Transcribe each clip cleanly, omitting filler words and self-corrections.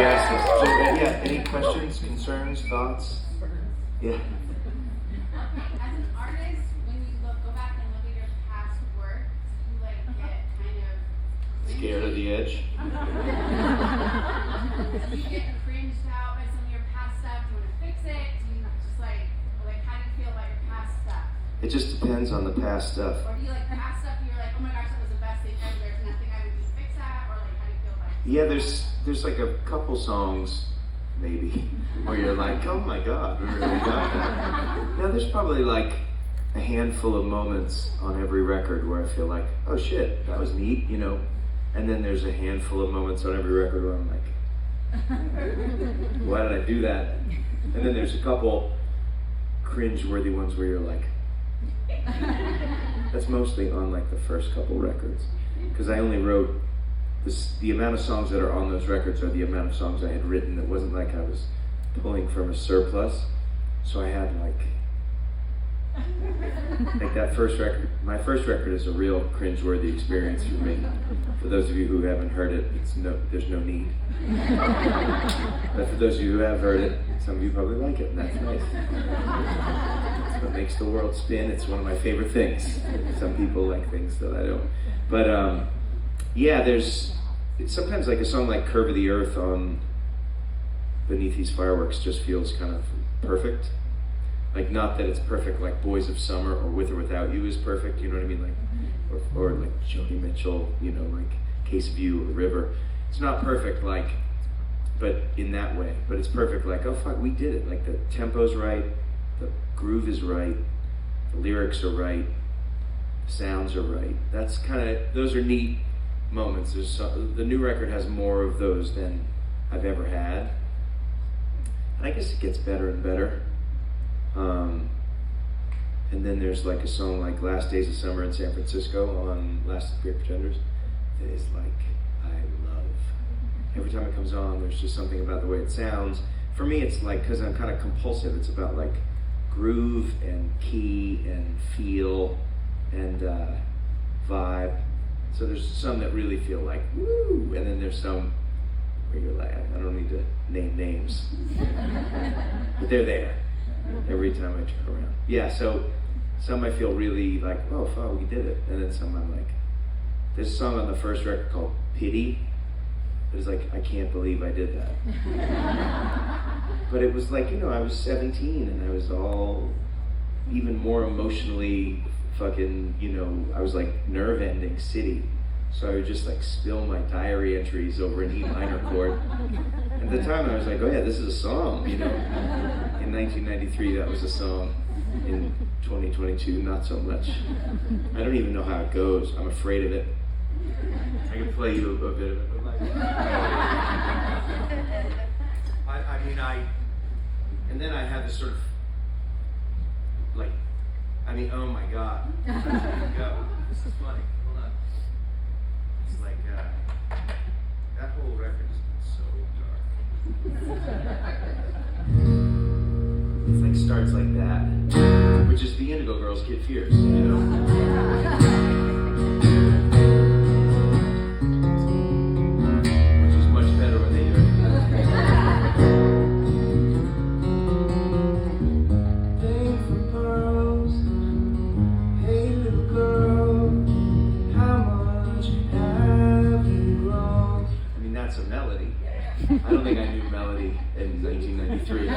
asked this. So, yeah, any questions, concerns, thoughts? Yeah. As an artist, when you go back and look at your past work, do you like get kind of Scared of the edge? do you get cringed out by some of your past stuff? Do you want to fix it? Do you just like how do you feel about your past stuff? It just depends on the past stuff. Or do you like past stuff you're like, oh my gosh, that was the best thing ever, there's nothing I would do to fix that? Or like how do you feel about it? Yeah, there's like a couple songs, maybe, where you're like, oh my God, we really got that. Now there's probably like a handful of moments on every record where I feel like, oh shit, that was neat, you know. And then there's a handful of moments on every record where I'm like, why did I do that? And then there's a couple cringe-worthy ones where you're like, that's mostly on like the first couple records. Because I only wrote the amount of songs that are on those records are the amount of songs I had written. It wasn't like I was pulling from a surplus. So I had like that first record. My first record is a real cringe-worthy experience for me. For those of you who haven't heard it, there's no need. But for those of you who have heard it, some of you probably like it, and that's nice. It's what makes the world spin. It's one of my favorite things. Some people like things that I don't. But yeah, there's sometimes like a song like Curve of the Earth on Beneath These Fireworks just feels kind of perfect. Like, not that it's perfect like Boys of Summer or With or Without You is perfect, you know what I mean? Like, or like Joni Mitchell, you know, like Case of You or River. It's not perfect like, but in that way. But it's perfect like, oh fuck, we did it. Like the tempo's right, the groove is right, the lyrics are right, the sounds are right. That's kind of, those are neat moments. The new record has more of those than I've ever had. And I guess it gets better and better. And then there's like a song like Last Days of Summer in San Francisco on Last of the Great Pretenders that is like, I love. Every time it comes on, there's just something about the way it sounds. For me, it's like, because I'm kind of compulsive, it's about like groove and key and feel and vibe. So there's some that really feel like, woo, and then there's some where you're like, I don't need to name names. But they're there every time I turn around. Yeah, so some I feel really like, oh fuck, we did it. And then some I'm like, there's a song on the first record called Pity. It was like, I can't believe I did that. But it was like, you know, I was 17 and I was all even more emotionally fucking, you know, I was like nerve ending city. So I would just like spill my diary entries over an E minor chord. At the time I was like, oh yeah, this is a song, you know. In 1993 that was a song. In 2022, not so much. I don't even know how it goes. I'm afraid of it. I can play you a bit of it. And then I had this sort of, like, oh my God. Here we go. This is funny. Hold on. It's like, that whole record has been so dark. It's like starts like that, which is the Indigo Girls' Kid Fears, you know? Which is much better when they do it. Paying for pearls, hey little girl, how much have you grown? I mean, that's a melody. I don't think I knew melody in 1993.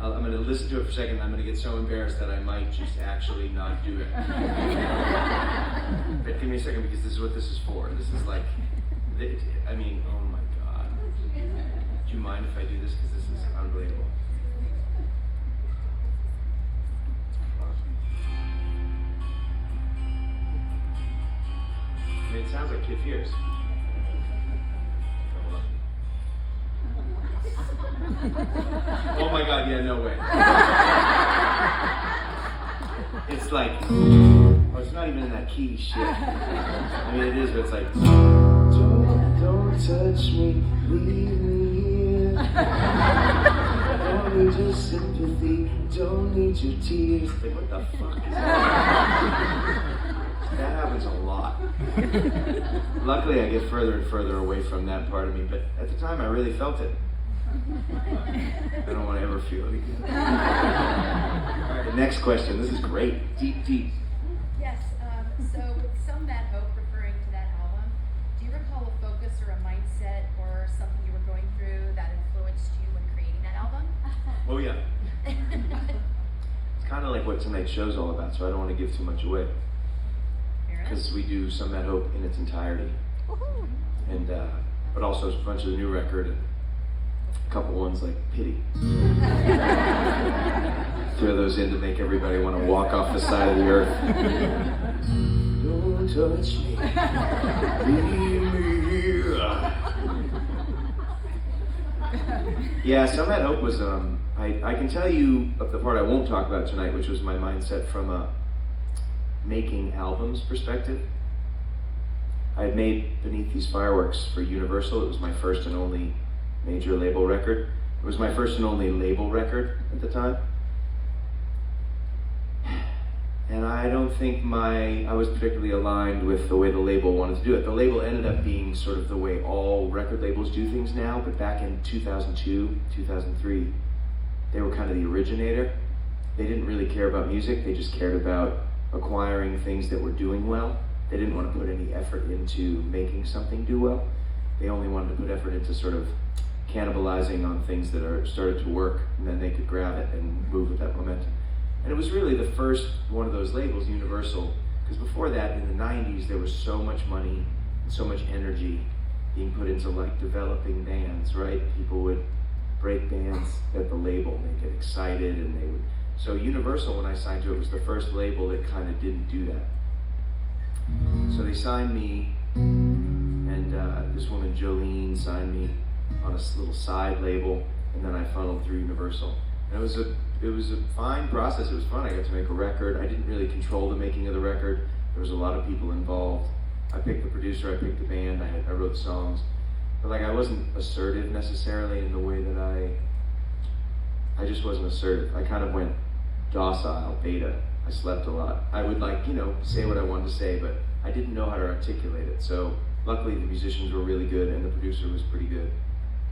I'm going to listen to it for a second. I'm going to get so embarrassed that I might just actually not do it. But give me a second, because this is what this is for. This is like, I mean, oh my God. Do you mind if I do this? Because this is unbelievable. I mean, it sounds like Kid Fears. Oh my God, yeah, no way. It's like, oh, it's not even in that key shit. I mean, it is, but it's like, don't touch me, leave me here. Don't need your sympathy, don't need your tears. Like, what the fuck is that? That happens a lot. Luckily, I get further and further away from that part of me, but at the time, I really felt it. I don't want to ever feel it again. All right, the next question. This is great. Deep. Yes, so with Some That Hope referring to that album, do you recall a focus or a mindset or something you were going through that influenced you when creating that album? Oh, yeah. It's kind of like what tonight's show's all about, so I don't want to give too much away. Because we do Some That Hope in its entirety. And, but also a bunch of the new record and a couple ones like Pity. Throw those in to make everybody want to walk off the side of the earth. Don't touch me. Leave me here. Yeah, Some That Hope was, I can tell you of the part I won't talk about tonight, which was my mindset from a making albums perspective. I had made Beneath These Fireworks for Universal. It was my first and only major label record. It was my first and only label record at the time. And I don't think I was particularly aligned with the way the label wanted to do it. The label ended up being sort of the way all record labels do things now, but back in 2002, 2003, they were kind of the originator. They didn't really care about music, they just cared about acquiring things that were doing well. They didn't want to put any effort into making something do well. They only wanted to put effort into sort of cannibalizing on things that started to work, and then they could grab it and move with that momentum. And it was really the first one of those labels, Universal, because before that, in the 90s, there was so much money and so much energy being put into like developing bands, right? People would break bands at the label, they'd get excited, and they would. So Universal, when I signed to it, was the first label that kind of didn't do that. So they signed me, and this woman, Jolene, signed me on a little side label, and then I funneled through Universal. And it was a fine process. It was fun. I got to make a record. I didn't really control the making of the record. There was a lot of people involved. I picked the producer, I picked the band, I wrote songs. But like I wasn't assertive necessarily in the way that I just wasn't assertive. I kind of went docile, beta. I slept a lot. I would say what I wanted to say, but I didn't know how to articulate it. So luckily the musicians were really good and the producer was pretty good.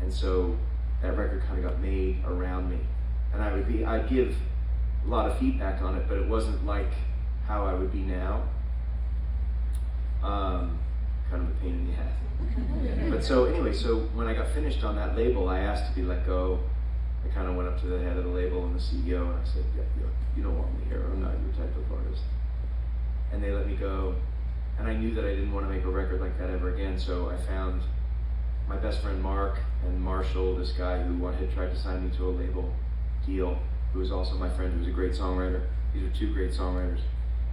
And so that record kind of got made around me. And I'd give a lot of feedback on it, but it wasn't like how I would be now. Kind of a pain in the ass. But so anyway, so when I got finished on that label, I asked to be let go. I kind of went up to the head of the label and the CEO, and I said, yeah, you don't want me here. I'm not your type of artist. And they let me go. And I knew that I didn't want to make a record like that ever again, so I found my best friend Mark and Marshall, this guy who had tried to sign me to a label deal, who was also my friend, who was a great songwriter. These are two great songwriters.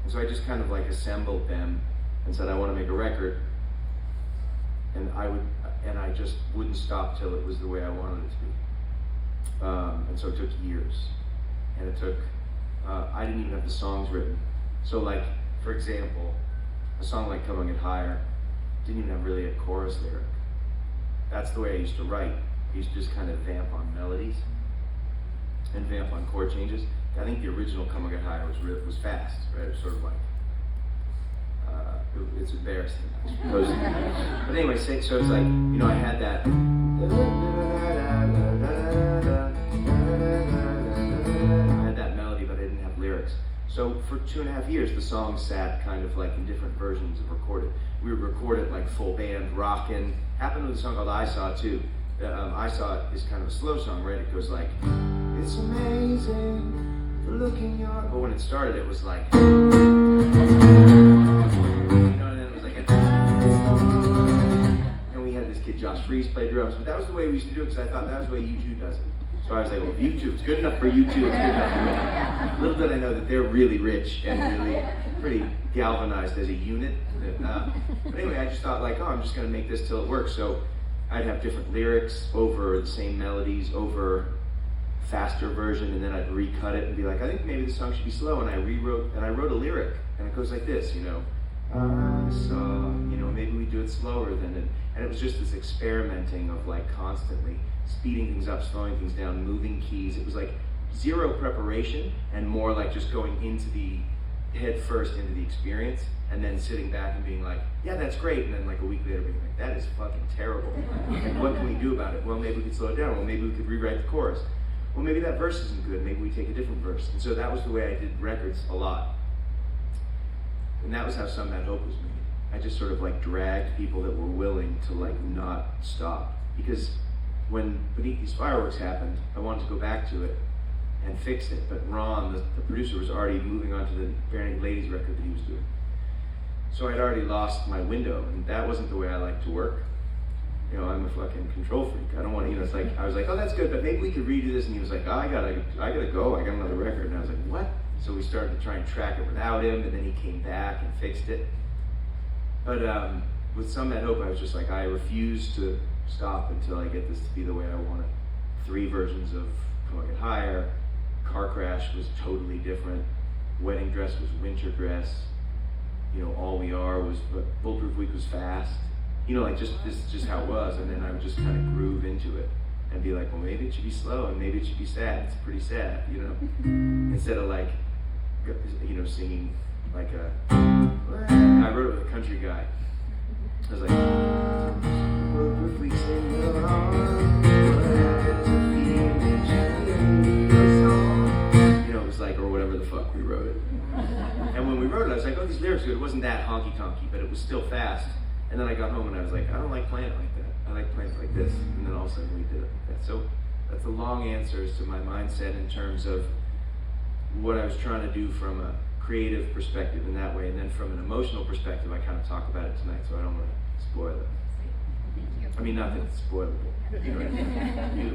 And so I just kind of like assembled them and said, I want to make a record. And I just wouldn't stop till it was the way I wanted it to be. And so it took years. And it took, I didn't even have the songs written. So like, for example, a song like Come On Get Higher didn't even have really a chorus lyric. That's the way I used to write. I used to just kind of vamp on melodies and vamp on chord changes. I think the original Come On Get Higher was fast, right? It was sort of like, it's embarrassing, I suppose. But anyway, so it's like, I had that. I had that melody, but I didn't have lyrics. So for 2.5 years, the song sat kind of like in different versions of recorded. We would record it like full band, rockin'. Happened with a song called I Saw It Too. I Saw It is kind of a slow song, right? It goes like, it's amazing, the look in your... But when it started, it was like... and then it was like and we had this kid, Josh Freese, play drums. But that was the way we used to do it, because I thought that was the way U2 does it. So I was like, well, if U2's good enough for U2, it's good enough for me. Little did I know that they're really rich and really pretty galvanized as a unit. But anyway, I just thought like, I'm just going to make this till it works. So I'd have different lyrics over the same melodies, over faster version, and then I'd recut it and be like, I think maybe the song should be slow. And I wrote a lyric, and it goes like this, I saw, maybe we do it slower than it. And it was just this experimenting of like constantly speeding things up, slowing things down, moving keys. It was like zero preparation and more like just going into the head first into the experience, and then sitting back and being like, yeah, that's great, and then like a week later being like, that is fucking terrible. And what can we do about it? Well, maybe we could slow it down. Well, maybe we could rewrite the chorus. Well, maybe that verse isn't good. Maybe we take a different verse. And so that was the way I did records a lot. And that was how Some Bad Hope was made. I just sort of like dragged people that were willing to like not stop. Because when Beneath These Fireworks happened, I wanted to go back to it and fix it. But Ron, the producer, was already moving on to the Bare Naked Ladies record that he was doing. So I'd already lost my window, and that wasn't the way I like to work. You know, I'm a fucking control freak. I don't want to, it's like, I was like, oh, that's good, but maybe we could redo this. And he was like, oh, I gotta go. I got another record. And I was like, what? So we started to try and track it without him, and then he came back and fixed it. But with Some Bad Hope, I was just like, I refuse to stop until I get this to be the way I want it. 3 versions of Come On Get Higher. Car Crash was totally different. Wedding Dress was Winter Dress. You know, All We Are was, but Bulletproof Week was fast. You know, like this is just how it was. And then I would just kind of groove into it and be like, well, maybe it should be slow and maybe it should be sad. It's pretty sad, you know? Instead of like, you know, singing like a, I wrote it with a country guy. I was like, Bulletproof Week's in your arm, what happens if you mention your song? You know, it was like, or whatever the fuck we wrote it. And when we wrote it, I was like, oh, these lyrics are good. It wasn't that honky-tonky, but it was still fast. And then I got home and I was like, I don't like playing it like that. I like playing it like this. And then all of a sudden we did it like that. So that's a long answer as to my mindset in terms of what I was trying to do from a creative perspective in that way. And then from an emotional perspective, I kind of talk about it tonight, so I don't want to spoil it. Thank you. I mean, not that it's spoilable. You know what I mean?